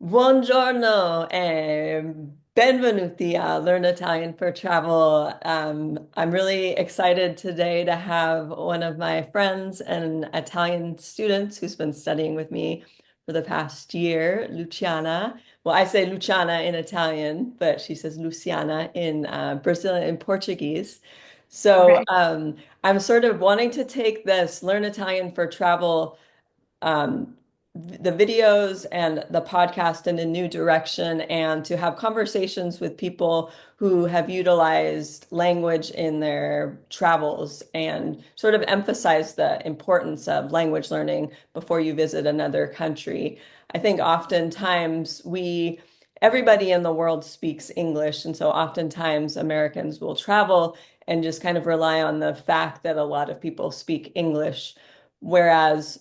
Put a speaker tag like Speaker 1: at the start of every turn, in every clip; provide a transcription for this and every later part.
Speaker 1: Buongiorno e benvenuti a Learn Italian for Travel. I'm really excited today to have one of my friends and Italian students who's been studying with me for the past year, Luciana. Well, I say Luciana in Italian, but she says Luciana in Brazilian in Portuguese. So
Speaker 2: Right.
Speaker 1: I'm sort of wanting to take this Learn Italian for Travel um, the videos and the podcast in a new direction and to have conversations with people who have utilized language in their travels and sort of emphasize the importance of language learning before you visit another country. I think oftentimes everybody in the world speaks English, and so oftentimes Americans will travel and just kind of rely on the fact that a lot of people speak English. Whereas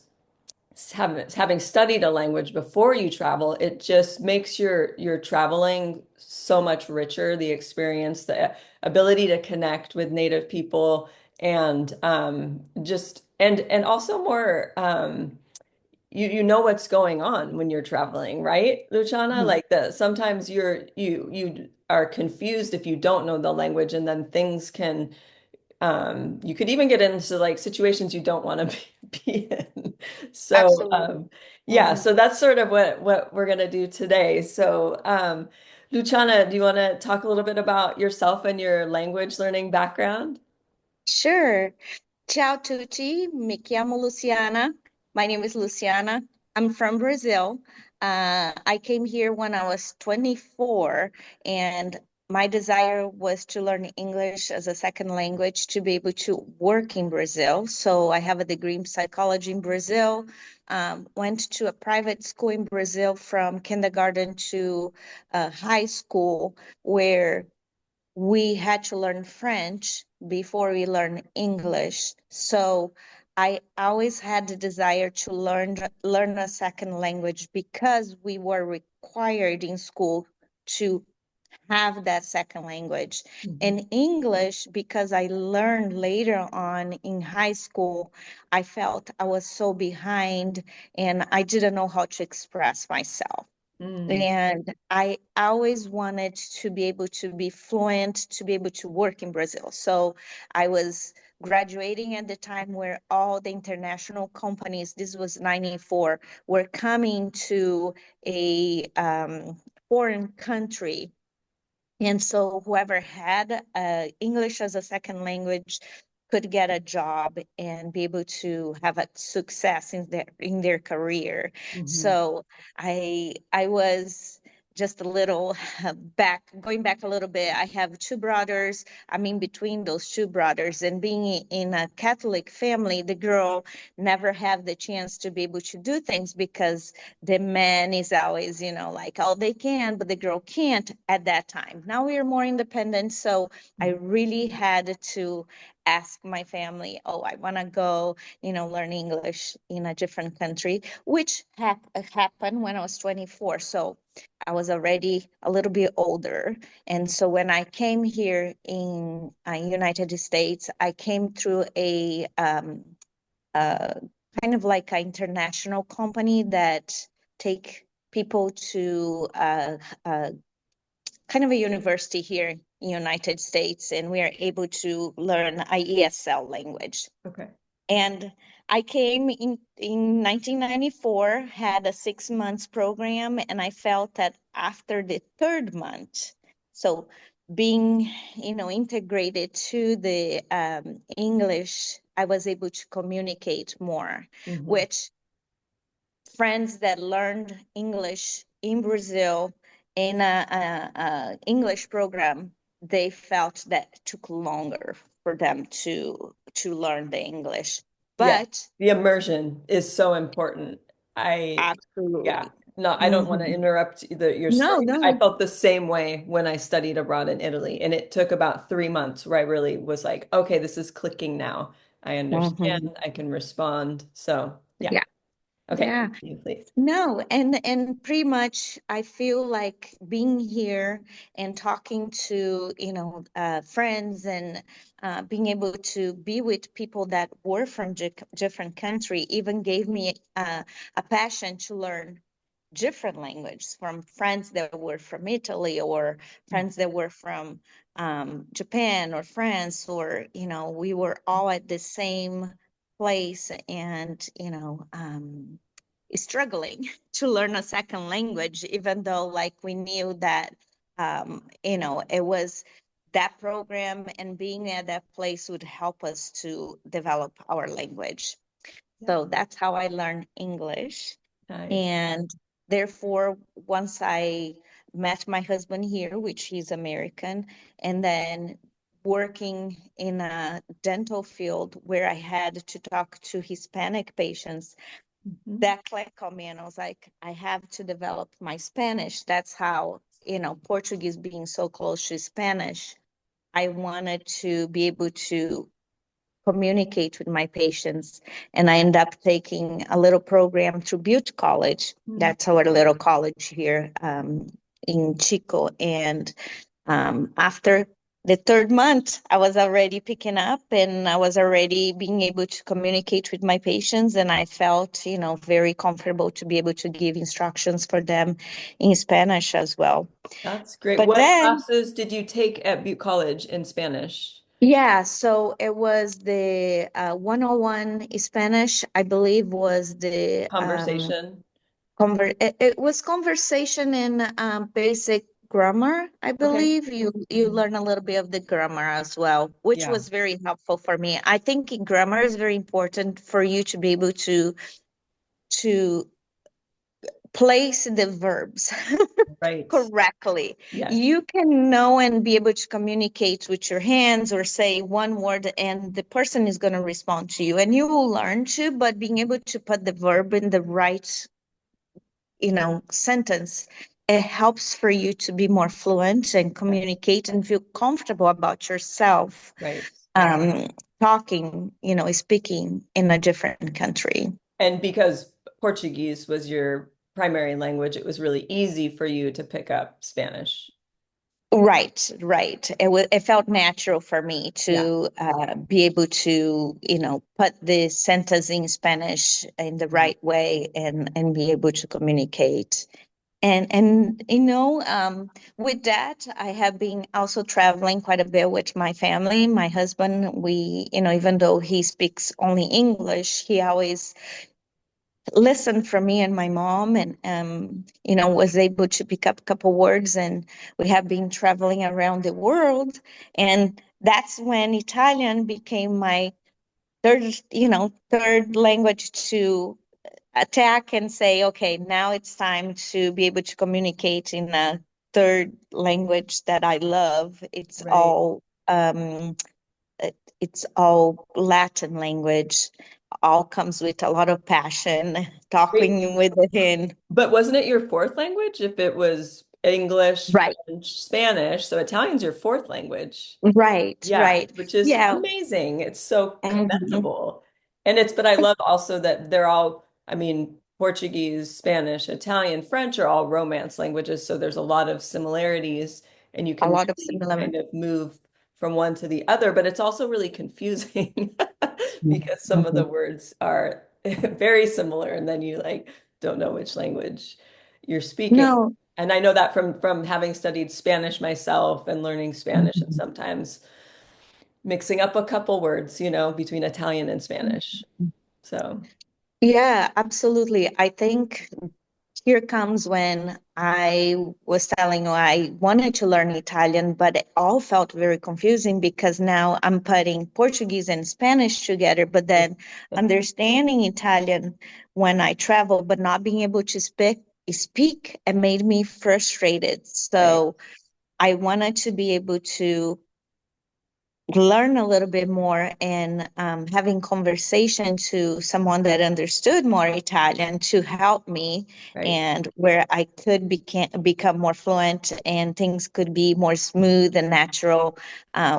Speaker 1: having studied a language before you travel, it just makes your traveling so much richer, the experience, the ability to connect with native people and just and also more you know what's going on when you're traveling, right, Luciana?
Speaker 2: Mhm.
Speaker 1: Like the sometimes you are confused if you don't know the language, and then things can you could even get into like situations you don't want to be in. So,
Speaker 2: Absolutely.
Speaker 1: yeah,
Speaker 2: Mhm.
Speaker 1: so that's sort of what we're gonna do today. So, Luciana, do you want to talk a little bit about yourself and your language learning background?
Speaker 2: Sure. Ciao tutti, mi chiamo Luciana. My name is Luciana. I'm from Brazil. I came here when I was 24, and my desire was to learn English as a second language to be able to work in Brazil. So I have a degree in psychology in Brazil. Went to a private school in Brazil from kindergarten to high school, where we had to learn French before we learn English. So I always had the desire to learn a second language because we were required in school to have that second language.
Speaker 1: Mhm.
Speaker 2: And English, because I learned later on in high school, I felt I was so behind and I didn't know how to express myself.
Speaker 1: Mm.
Speaker 2: And I always wanted to be able to be fluent, to be able to work in Brazil. So I was graduating at the time where all the international companies, this was 94, were coming to a foreign country. And so whoever had English as a second language could get a job and be able to have a success in their career.
Speaker 1: Mhm.
Speaker 2: So I was just a little going back a little bit. I have two brothers. I'm in between those two brothers, and being in a Catholic family, the girl never have the chance to be able to do things because the man is always, like, oh, they can, but the girl can't at that time. Now we are more independent. So I really had to ask my family, oh, I want to go, learn English in a different country, which happened when I was 24. So I was already a little bit older. And so when I came here in United States, I came through uh, kind of like an international company that take people to kind of a university here in United States, and we are able to learn IESL language.
Speaker 1: Okay.
Speaker 2: And I came in 1994, had a 6 months program, and I felt that after the third month, so being, integrated to the English, I was able to communicate more,
Speaker 1: Mhm.
Speaker 2: which friends that learned English in Brazil in a English program, they felt that it took longer for them to learn the English.
Speaker 1: Yeah,
Speaker 2: But
Speaker 1: the immersion is so important. I, yeah,
Speaker 2: absolutely.
Speaker 1: no, I don't want to
Speaker 2: Mhm.
Speaker 1: interrupt your
Speaker 2: No,
Speaker 1: story, but I
Speaker 2: no.
Speaker 1: felt the same way when I studied abroad in Italy. And it took about 3 months where I really was like, okay, this is clicking now. I understand,
Speaker 2: Mhm.
Speaker 1: I can respond. So, yeah.
Speaker 2: Yeah,
Speaker 1: Okay,
Speaker 2: yeah.
Speaker 1: continue, please.
Speaker 2: No, and pretty much I feel like being here and talking to, friends and being able to be with people that were from different country even gave me a passion to learn different languages from friends that were from Italy or friends that were from Japan or France, or, we were all at the same place and, struggling to learn a second language, even though like we knew that, it was that program and being at that place would help us to develop our language.
Speaker 1: Yeah.
Speaker 2: So that's how I learned English.
Speaker 1: Nice.
Speaker 2: And therefore, once I met my husband here, which he's American, and then working in a dental field where I had to talk to Hispanic patients,
Speaker 1: Mhm.
Speaker 2: that clicked on me. And I was like, I have to develop my Spanish. That's how, Portuguese being so close to Spanish, I wanted to be able to communicate with my patients. And I end up taking a little program through Butte College.
Speaker 1: Mm.
Speaker 2: That's our little college here in Chico. And after the third month, I was already picking up and I was already being able to communicate with my patients. And I felt, very comfortable to be able to give instructions for them in Spanish as well.
Speaker 1: That's great.
Speaker 2: But
Speaker 1: What
Speaker 2: then
Speaker 1: classes did you take at Butte College in Spanish?
Speaker 2: yeah, so it was the 101 Spanish, I believe was the
Speaker 1: Conversation.
Speaker 2: it was conversation in basic grammar, I
Speaker 1: Okay.
Speaker 2: believe. You learn a little bit of the grammar as well, which
Speaker 1: Yeah.
Speaker 2: was very helpful for me. I think grammar is very important for you to be able to place the verbs
Speaker 1: Right.
Speaker 2: correctly.
Speaker 1: Yes.
Speaker 2: You can know and be able to communicate with your hands or say one word and the person is going to respond to you and you will learn to, but being able to put the verb in the right, sentence, it helps for you to be more fluent and communicate and feel comfortable about yourself
Speaker 1: Right.
Speaker 2: um, talking, speaking in a different country.
Speaker 1: And because Portuguese was your primary language, it was really easy for you to pick up Spanish.
Speaker 2: Right, right. It felt natural for me
Speaker 1: Yeah.
Speaker 2: to be able to, put the sentence in Spanish in the right way and be able to communicate. And with that, I have been also traveling quite a bit with my family. My husband, we, even though he speaks only English, he always listened from me and my mom and was able to pick up a couple words, and we have been traveling around the world, and that's when Italian became my third language to attack and say, okay, now it's time to be able to communicate in a third language that I love.
Speaker 1: Right.
Speaker 2: It's all Latin language, all comes with a lot of passion,
Speaker 1: Wait,
Speaker 2: talking with him.
Speaker 1: but wasn't it your fourth language? If it was English,
Speaker 2: Right,
Speaker 1: French, Spanish, so Italian's your fourth language.
Speaker 2: right,
Speaker 1: Yeah,
Speaker 2: right.
Speaker 1: which is
Speaker 2: Yeah.
Speaker 1: amazing. It's so
Speaker 2: Mhm.
Speaker 1: commendable. But I love also that they're all, I mean, Portuguese, Spanish, Italian, French are all Romance languages. So there's a lot of similarities and you
Speaker 2: A
Speaker 1: can
Speaker 2: lot of
Speaker 1: really
Speaker 2: similar.
Speaker 1: kind of move from one to the other. But it's also really confusing because some of the
Speaker 2: Mhm.
Speaker 1: words are very similar and then you like don't know which language you're speaking.
Speaker 2: No.
Speaker 1: And I know that from having studied Spanish myself and learning Spanish and
Speaker 2: Mhm.
Speaker 1: sometimes mixing up a couple words, between Italian and Spanish. So,
Speaker 2: Yeah, absolutely. I think here comes when I was telling you I wanted to learn Italian, but it all felt very confusing because now I'm putting Portuguese and Spanish together, but then understanding Italian when I travel, but not being able to speak, it made me frustrated.
Speaker 1: right.
Speaker 2: So I wanted to be able to learn a little bit more and having conversation to someone that understood more Italian to help me
Speaker 1: Right.
Speaker 2: and where I could become more fluent and things could be more smooth and natural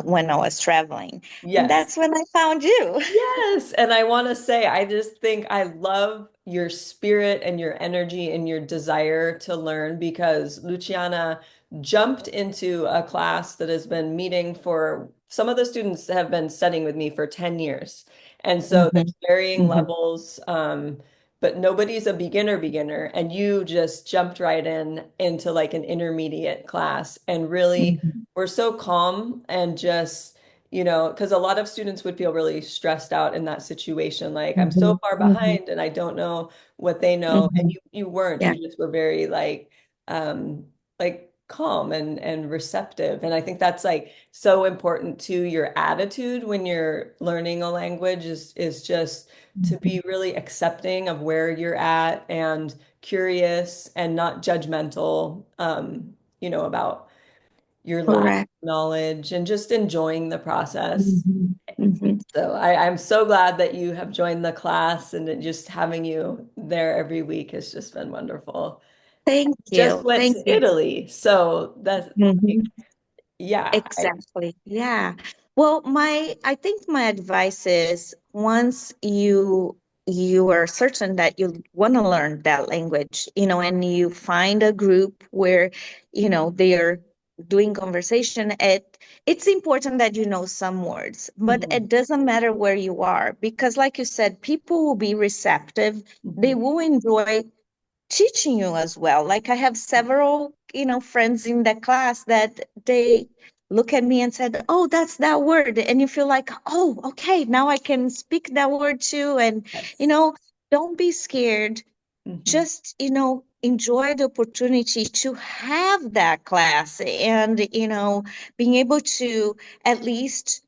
Speaker 2: when I was traveling. And
Speaker 1: Yes.
Speaker 2: that's when I found you.
Speaker 1: Yes. And I want to say, I just think I love your spirit and your energy and your desire to learn because Luciana jumped into a class that has been meeting for some of the students have been studying with me for 10 years. And so
Speaker 2: Mhm,
Speaker 1: there's varying
Speaker 2: mhm,
Speaker 1: levels. but nobody's a beginner, and you just jumped right in into like an intermediate class and really
Speaker 2: Mhm.
Speaker 1: were so calm and just, because a lot of students would feel really stressed out in that situation, like I'm so
Speaker 2: Mhm.
Speaker 1: far
Speaker 2: Mhm.
Speaker 1: behind and I don't know what they know. And
Speaker 2: Mhm.
Speaker 1: you weren't.
Speaker 2: Yeah,
Speaker 1: You just were very like calm and receptive. And I think that's like so important to your attitude when you're learning a language is just to
Speaker 2: Mhm.
Speaker 1: be really accepting of where you're at and curious and not judgmental, about your lack
Speaker 2: Correct.
Speaker 1: of knowledge and just enjoying the process.
Speaker 2: Mhm. Mhm.
Speaker 1: So I'm so glad that you have joined the class and that just having you there every week has just been wonderful.
Speaker 2: Thank
Speaker 1: Just
Speaker 2: you.
Speaker 1: went
Speaker 2: Thank
Speaker 1: to
Speaker 2: you.
Speaker 1: Italy. So that's like,
Speaker 2: Mhm.
Speaker 1: yeah,
Speaker 2: Exactly. Yeah. Well, I think my advice is once you are certain that you want to learn that language, and you find a group where, they are doing conversation, it's important that you know some words, but
Speaker 1: mhm,
Speaker 2: it doesn't matter where you are because like you said, people will be receptive. They
Speaker 1: mhm.
Speaker 2: will enjoy teaching you as well. Like I have several, friends in the class that they look at me and said, "Oh, that's that word." And you feel like, "Oh, okay, now I can speak that word too." And, you
Speaker 1: Yes.
Speaker 2: know, don't be scared.
Speaker 1: Mhm.
Speaker 2: Just, enjoy the opportunity to have that class and, being able to at least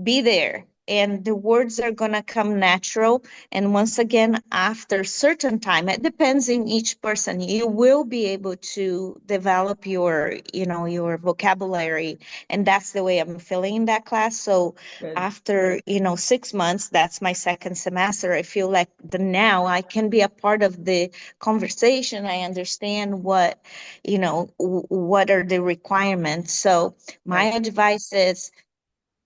Speaker 2: be there, and the words are going to come natural. And once again, after certain time, it depends in each person, you will be able to develop your vocabulary. And that's the way I'm feeling in that class. So
Speaker 1: Good.
Speaker 2: after 6 months, that's my second semester, I feel like the now I can be a part of the conversation. I understand what are the requirements. So my
Speaker 1: Right.
Speaker 2: advice is,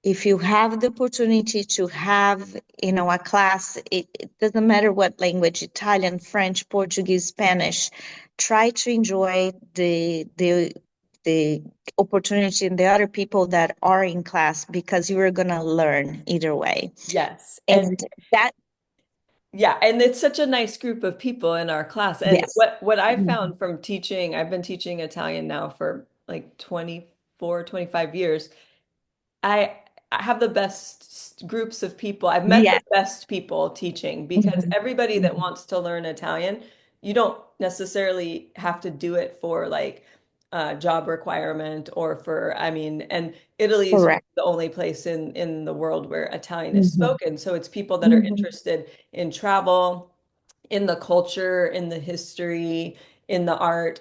Speaker 2: if you have the opportunity to have a class, it doesn't matter what language, Italian, French, Portuguese, Spanish, try to enjoy the opportunity and the other people that are in class, because you are going to learn either way.
Speaker 1: Yes. And
Speaker 2: And that,
Speaker 1: yeah, and it's such a nice group of people in our class. And
Speaker 2: yes.
Speaker 1: what I
Speaker 2: Mhm.
Speaker 1: found from teaching, I've been teaching Italian now for like 24, 25 years. I I have the best groups of people. I've met the
Speaker 2: Yes.
Speaker 1: best people teaching because
Speaker 2: Mhm.
Speaker 1: everybody that
Speaker 2: Mhm.
Speaker 1: wants to learn Italian, you don't necessarily have to do it for like a job requirement or for, I mean, and Italy is
Speaker 2: Correct.
Speaker 1: the only place in the world where Italian is
Speaker 2: Mhm.
Speaker 1: spoken. So it's people that are
Speaker 2: Mhm.
Speaker 1: interested in travel, in the culture, in the history, in the art,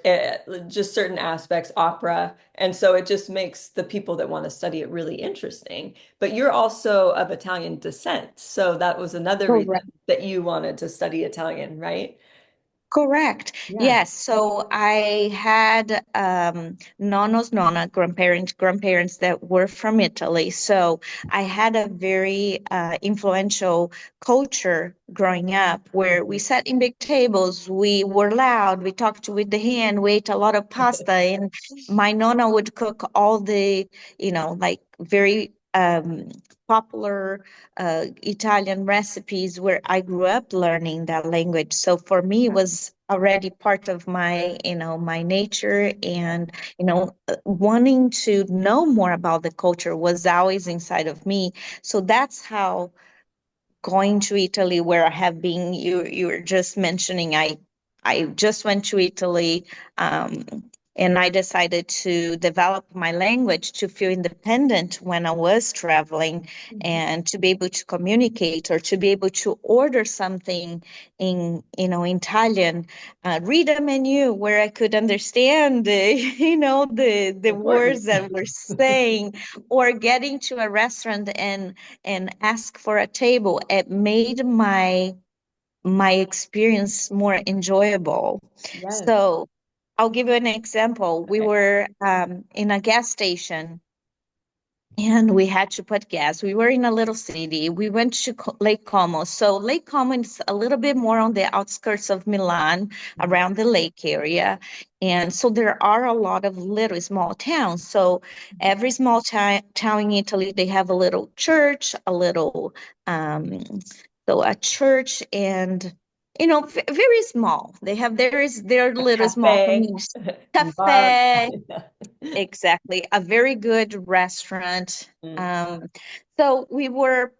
Speaker 1: just certain aspects, opera. And so it just makes the people that want to study it really interesting. But you're also of Italian descent. So that was another reason
Speaker 2: Correct.
Speaker 1: that you wanted to study Italian, right?
Speaker 2: Correct.
Speaker 1: Yeah.
Speaker 2: Yes. So I had nonna, grandparents that were from Italy. So I had a very influential culture growing up where we sat in big tables, we were loud, we talked with the hand, we ate a lot of pasta, and my nonna would cook all the, like very popular Italian recipes where I grew up learning that language. So for me, it was already part of my nature, and, wanting to know more about the culture was always inside of me. So that's how going to Italy, where I have been, you were just mentioning, I just went to Italy, um, and I decided to develop my language to feel independent when I was traveling,
Speaker 1: Mhm.
Speaker 2: and to be able to communicate or to be able to order something in Italian, read a menu where I could understand the the
Speaker 1: Important.
Speaker 2: words that we're saying, or getting to a restaurant and ask for a table. It made my experience more enjoyable.
Speaker 1: Yes.
Speaker 2: So I'll give you an example. We
Speaker 1: Okay.
Speaker 2: were in a gas station, and we had to put gas. We were in a little city. We went to Lake Como. So Lake Como is a little bit more on the outskirts of Milan,
Speaker 1: Mhm.
Speaker 2: around the lake area. And so there are a lot of little small towns. So every small town in Italy, they have a little church, a little, um, so a church and very small. They have their
Speaker 1: A
Speaker 2: little small
Speaker 1: cafe,
Speaker 2: communities.
Speaker 1: bar.
Speaker 2: Cafe, exactly. A very good restaurant.
Speaker 1: Mm,
Speaker 2: So we were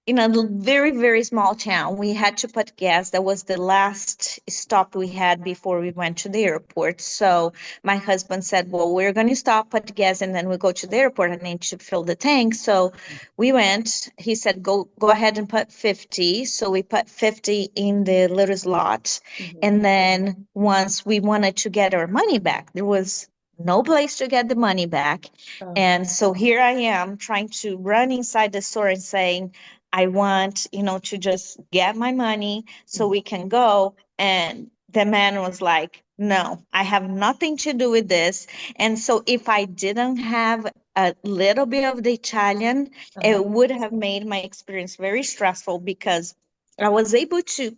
Speaker 2: in a very, very small town. We had to put gas. That was the last stop we had before we went to the airport. So my husband said, well, we're going to stop, put gas, and then we go to the airport. I need to fill the tank. So we went. He said, go ahead and put 50. So we put 50 in the little slot.
Speaker 1: mhm.
Speaker 2: And then once we wanted to get our money back, there was no place to get the money back.
Speaker 1: Oh,
Speaker 2: And so here I am trying to run inside the store and saying, I want, to just get my money so
Speaker 1: mhm.
Speaker 2: we can go. And the man was like, no, I have nothing to do with this. And so if I didn't have a little bit of the Italian,
Speaker 1: Uh-huh.
Speaker 2: it would have made my experience very stressful because I was able to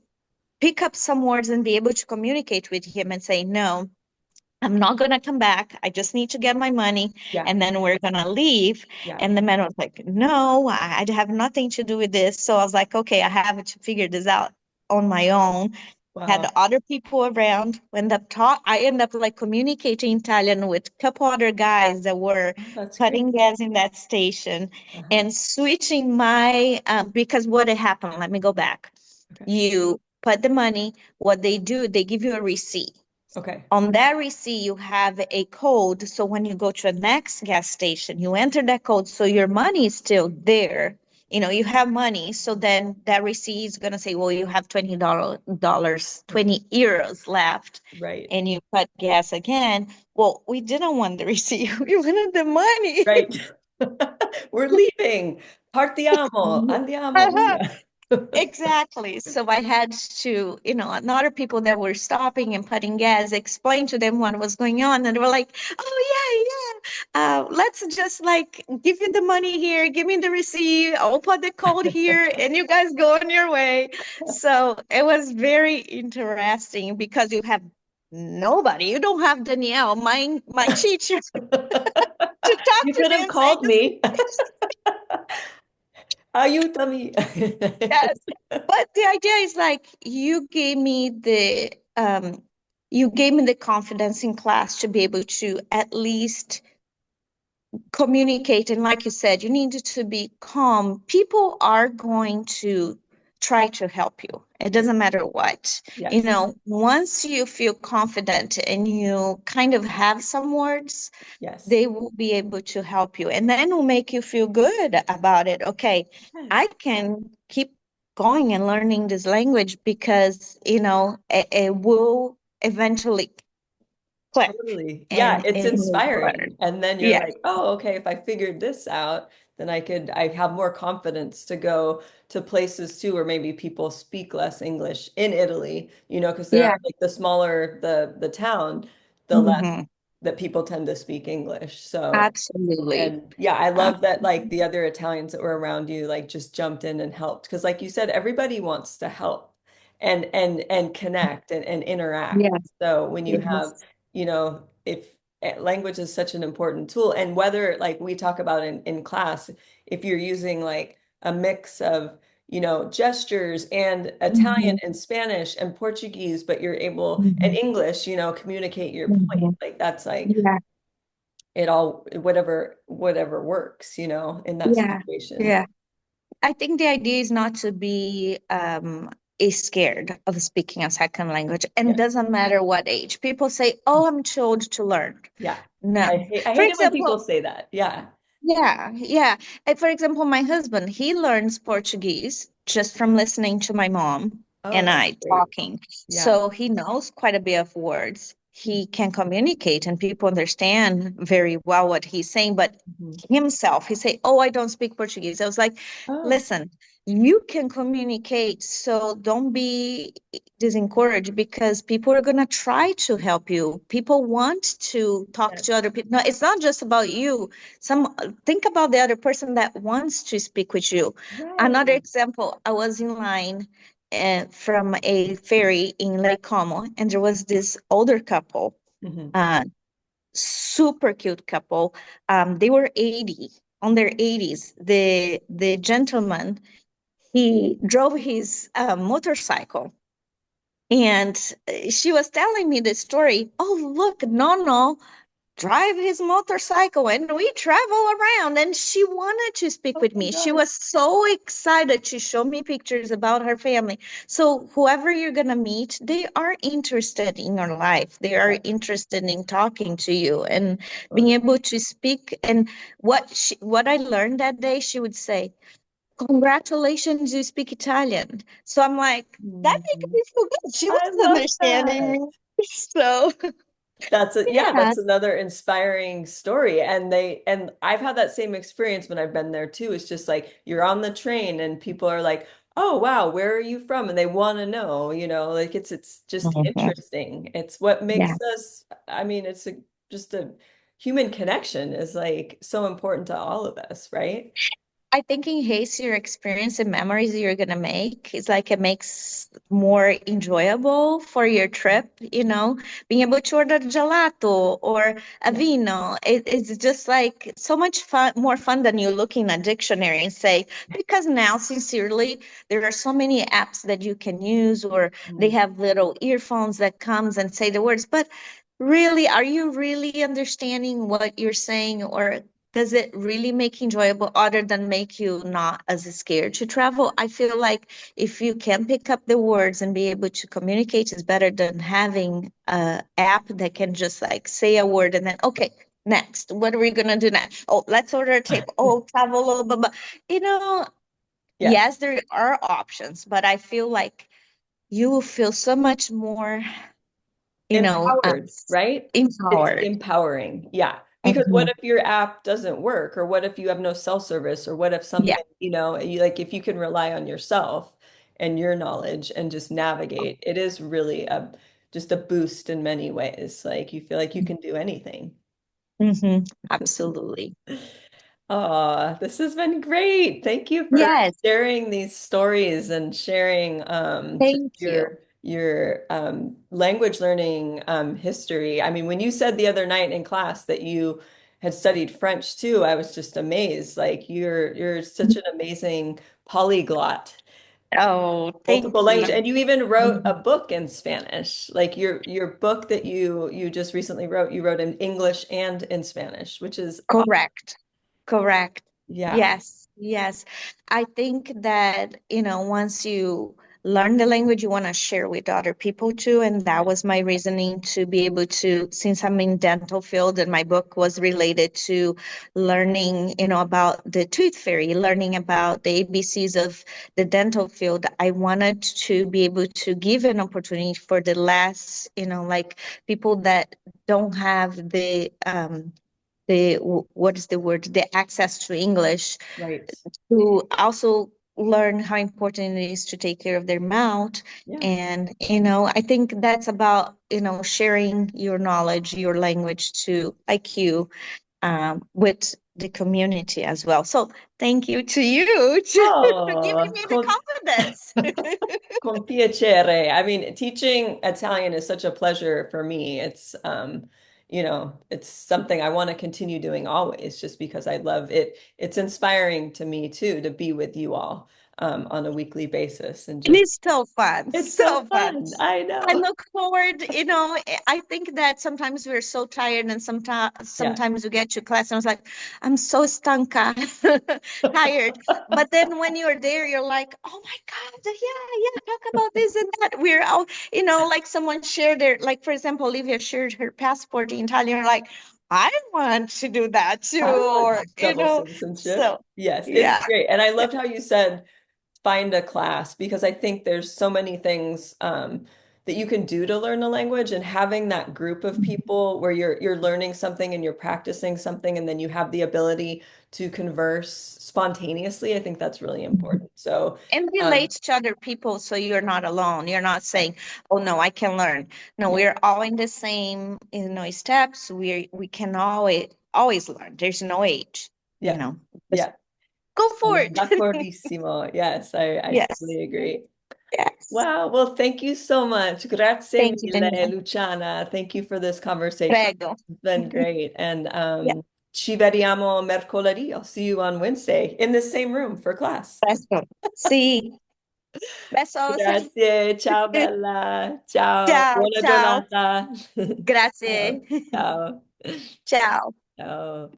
Speaker 2: pick up some words and be able to communicate with him and say, no, I'm not going to come back. I just need to get my money
Speaker 1: Yeah,
Speaker 2: and then we're going to leave.
Speaker 1: yeah.
Speaker 2: And the man was like, no, I have nothing to do with this. So I was like, okay, I have to figure this out on my own. Had
Speaker 1: Wow.
Speaker 2: other people around. I ended up like communicating Italian with a couple other guys that were
Speaker 1: Oh, that's great.
Speaker 2: putting gas in that station
Speaker 1: Uh-huh.
Speaker 2: and switching because what had happened, let me go back.
Speaker 1: Okay.
Speaker 2: You put the money, what they do, they give you a receipt.
Speaker 1: Okay.
Speaker 2: On that receipt, you have a code. So when you go to a next gas station, you enter that code. So your money is still there. You have money. So then that receipt is going to say, well, you have $20, 20 euros left.
Speaker 1: Right.
Speaker 2: And you put gas again. Well, we didn't want the receipt. We wanted the money.
Speaker 1: Right. We're leaving. Partiamo. Andiamo via.
Speaker 2: Exactly. So I had to, and other people that were stopping and putting gas, explain to them what was going on. And they were like, oh, yeah, yeah. Let's just like give you the money here, give me the receipt, I'll put the code here, and you guys go on your way. So it was very interesting because you have nobody. You don't have Danielle, my teacher, to talk
Speaker 1: You
Speaker 2: to
Speaker 1: could
Speaker 2: me
Speaker 1: have
Speaker 2: and say,
Speaker 1: called me. Aiutami.
Speaker 2: yes. But the idea is like you gave me the confidence in class to be able to at least communicate. And like you said, you needed to be calm. People are going to try to help you. It doesn't matter what.
Speaker 1: Yes.
Speaker 2: Once you feel confident and you kind of have some words,
Speaker 1: Yes.
Speaker 2: they will be able to help you and then will make you feel good about it. Okay, I
Speaker 1: Yes.
Speaker 2: can keep going and learning this language because, it will eventually click
Speaker 1: Totally. Yeah,
Speaker 2: and
Speaker 1: it's
Speaker 2: move forward.
Speaker 1: inspiring. And then you're
Speaker 2: Yeah.
Speaker 1: like, oh, okay, if I figured this out, then I have more confidence to go to places too where maybe people speak less English in Italy, because there are
Speaker 2: Yeah.
Speaker 1: like the smaller the town, the less
Speaker 2: Hmm.
Speaker 1: that people tend to speak English. So
Speaker 2: Absolutely.
Speaker 1: and yeah, I
Speaker 2: Uh,
Speaker 1: love that like the other Italians that were around you like just jumped in and helped because like you said, everybody wants to help and connect and interact.
Speaker 2: yeah.
Speaker 1: So when you have,
Speaker 2: Yes.
Speaker 1: if language is such an important tool and whether like we talk about in class, if you're using like a mix of, gestures and Italian
Speaker 2: Hmm.
Speaker 1: and Spanish and Portuguese, but you're able and
Speaker 2: Hmm.
Speaker 1: English, communicate your point.
Speaker 2: Hmm.
Speaker 1: Like that's like
Speaker 2: Yeah.
Speaker 1: it all whatever works, in that
Speaker 2: Yeah.
Speaker 1: situation.
Speaker 2: Yeah. I think the idea is not to be is scared of speaking a second language, and
Speaker 1: Yeah.
Speaker 2: doesn't matter what age. People say, "Oh, I'm too old to learn."
Speaker 1: Yeah.
Speaker 2: No.
Speaker 1: I
Speaker 2: For
Speaker 1: hate it when
Speaker 2: example,
Speaker 1: people say that. Yeah.
Speaker 2: yeah, yeah. For example, my husband, he learns Portuguese just from listening to my mom
Speaker 1: Oh,
Speaker 2: and
Speaker 1: that's
Speaker 2: I
Speaker 1: great.
Speaker 2: talking.
Speaker 1: Yeah.
Speaker 2: So he knows quite a bit of words. He can communicate and people understand very well what he's saying, but
Speaker 1: Mhm.
Speaker 2: himself, he say, "Oh, I don't speak Portuguese." I was like,
Speaker 1: Oh,
Speaker 2: "Listen, you can communicate, so don't be disencouraged because people are gonna try to help you. People want to talk
Speaker 1: yes.
Speaker 2: to other people. No, it's not just about you. Think about the other person that wants to speak with you. Another
Speaker 1: Right.
Speaker 2: example, I was in line from a ferry in Lake Como, and there was this older couple,
Speaker 1: Hmm.
Speaker 2: uh, super cute couple. They were 80, on their 80s. The gentleman, he drove his motorcycle And she was telling me the story. Oh, look, Nono drive his motorcycle and we travel around. And she wanted to speak
Speaker 1: Oh
Speaker 2: with
Speaker 1: my
Speaker 2: me. She
Speaker 1: gosh.
Speaker 2: was so excited to show me pictures about her family. So whoever you're gonna meet, they are interested in your life. They are
Speaker 1: Yeah,
Speaker 2: interested in talking to you and being
Speaker 1: totally.
Speaker 2: able to speak. And what I learned that day, she would say, congratulations, you speak Italian. So I'm like, that makes
Speaker 1: Mhm.
Speaker 2: me feel good. She
Speaker 1: I
Speaker 2: was
Speaker 1: love
Speaker 2: understanding
Speaker 1: that.
Speaker 2: me. So
Speaker 1: Yeah,
Speaker 2: yeah.
Speaker 1: that's another inspiring story. And I've had that same experience when I've been there too. It's just like you're on the train and people are like, "Oh, wow, where are you from?" And they want to know, like it's just
Speaker 2: Mhm.
Speaker 1: interesting. It's what
Speaker 2: Yeah.
Speaker 1: makes us, I mean, just a human connection is like so important to all of us, right?
Speaker 2: I think in case your experience and memories you're gonna make, it's like it makes more enjoyable for your trip, being able to order gelato or a
Speaker 1: Yeah.
Speaker 2: vino. It's just like so much fun, more fun than you look in a dictionary and say, because now, sincerely, there are so many apps that you can use, or they
Speaker 1: Mm.
Speaker 2: have little earphones that comes and say the words, but really, are you really understanding what you're saying, or does it really make enjoyable other than make you not as scared to travel? I feel like if you can pick up the words and be able to communicate is better than having a app that can just like say a word and then okay, next. What are we gonna do next? Oh, let's order a table. Oh, travel, blah, blah, blah. You know,
Speaker 1: Yes.
Speaker 2: yes, there are options, but I feel like you will feel so much more,
Speaker 1: Empowered, right? It's
Speaker 2: empowered.
Speaker 1: empowering. Yeah. Because what
Speaker 2: Mhm.
Speaker 1: if your app doesn't work? Or what if you have no cell service? Or what if
Speaker 2: Yeah.
Speaker 1: something, you like if you can rely on yourself and your knowledge and just navigate, it is really just a boost in many ways. Like you feel like you can do anything.
Speaker 2: Absolutely.
Speaker 1: Oh, this has been great. Thank you for
Speaker 2: Yes.
Speaker 1: sharing these stories and sharing just
Speaker 2: Thank you.
Speaker 1: your language learning history. I mean, when you said the other night in class that you had studied French too, I was just amazed. Like you're such an amazing polyglot,
Speaker 2: Oh,
Speaker 1: multiple
Speaker 2: thank
Speaker 1: language,
Speaker 2: you.
Speaker 1: and you even wrote a
Speaker 2: Mhm.
Speaker 1: book in Spanish. Like your book that you just recently wrote, you wrote in English and in Spanish, which is
Speaker 2: Correct. Correct.
Speaker 1: yeah.
Speaker 2: Yes, yes. I think that, once you learn the language, you want to share with other people too. And that was my reasoning to be able to, since I'm in dental field and my book was related to learning, about the tooth fairy, learning about the ABCs of the dental field. I wanted to be able to give an opportunity for the less, like people that don't have what is the word, the access to English,
Speaker 1: Right.
Speaker 2: to also learn how important it is to take care of their mouth.
Speaker 1: Yeah.
Speaker 2: And I think that's about sharing your knowledge, your language to IQ, with the community as well. So thank you to you for giving
Speaker 1: Oh,
Speaker 2: me the confidence.
Speaker 1: con piacere. I mean, teaching Italian is such a pleasure for me. It's something I want to continue doing always just because I love it. It's inspiring to me too to be with you all on a weekly basis and
Speaker 2: It
Speaker 1: just
Speaker 2: is so fun,
Speaker 1: it's so
Speaker 2: so fun.
Speaker 1: fun. I
Speaker 2: I
Speaker 1: know.
Speaker 2: look forward, I think that sometimes we're so tired and
Speaker 1: Yeah.
Speaker 2: sometimes we get to class and I was like, I'm so stanca, tired. But then when you're there, you're like, oh my God, yeah, yeah, talk about this and that. We're all, like someone shared like for example, Olivia shared her passport in Italian, like, I want to do that too,
Speaker 1: I want
Speaker 2: or,
Speaker 1: double citizenship.
Speaker 2: so
Speaker 1: Yes, it's
Speaker 2: yeah.
Speaker 1: great. And I loved how you said find a class because I think there's so many things that you can do to learn a language and having that group of people where you're learning something and you're practicing something and then you have the ability to converse spontaneously. I think that's really important. So,
Speaker 2: And relate to other people so you're not alone. You're not
Speaker 1: yeah,
Speaker 2: saying, oh no, I can learn. No,
Speaker 1: yeah,
Speaker 2: we're all in the same, steps. We can always learn. There's no age, you
Speaker 1: yeah,
Speaker 2: know. Just
Speaker 1: yeah.
Speaker 2: go
Speaker 1: Sono
Speaker 2: forward.
Speaker 1: d'accordissimo. Yes, I
Speaker 2: Yes.
Speaker 1: totally agree.
Speaker 2: Yes.
Speaker 1: Wow. Well, thank you so much. Grazie
Speaker 2: Thank you,
Speaker 1: mille,
Speaker 2: Janine.
Speaker 1: Luciana. Thank you for this conversation.
Speaker 2: Prego.
Speaker 1: It's been great. And
Speaker 2: Yeah,
Speaker 1: ci vediamo mercoledì. I'll see you on Wednesday in the same room for class.
Speaker 2: presto. See. Besos.
Speaker 1: Grazie, ciao bella, ciao,
Speaker 2: Ciao,
Speaker 1: buona
Speaker 2: ciao.
Speaker 1: giornata. Ciao,
Speaker 2: Grazie.
Speaker 1: ciao,
Speaker 2: Ciao.
Speaker 1: ciao.